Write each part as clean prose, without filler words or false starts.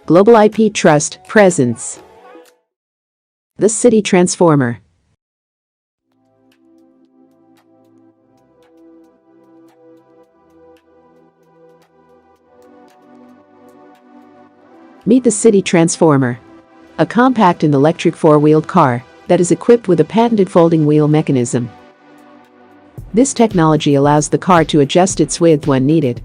Globaliptrust presents the City Transformer. Meet the City Transformer, a compact and electric four-wheeled car that is equipped with a patented folding wheel mechanism. This technology allows the car to adjust its width when needed.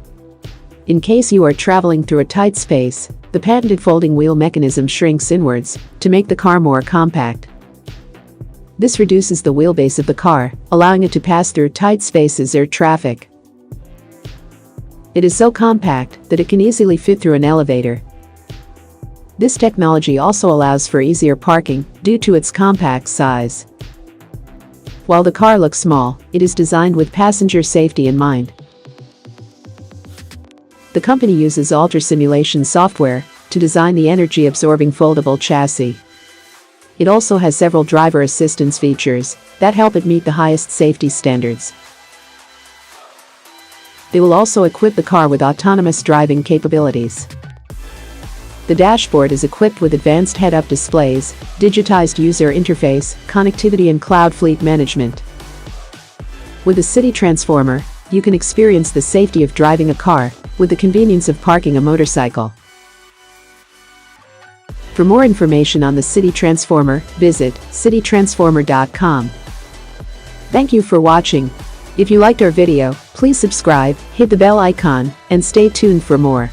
In case you are traveling through a tight space, the patented folding wheel mechanism shrinks inwards to make the car more compact. This reduces the wheelbase of the car, allowing it to pass through tight spaces or traffic. It is so compact that it can easily fit through an elevator. This technology also allows for easier parking due to its compact size. While the car looks small, it is designed with passenger safety in mind. The company uses Alter simulation software to design the energy-absorbing foldable chassis. It also has several driver assistance features that help it meet the highest safety standards. They will also equip the car with autonomous driving capabilities. The dashboard is equipped with advanced head-up displays, digitized user interface, connectivity and cloud fleet management. With the City Transformer, you can experience the safety of driving a car with the convenience of parking a motorcycle. For more information on the City Transformer, visit citytransformer.com. Thank you for watching. If you liked our video, please subscribe, hit the bell icon, and stay tuned for more.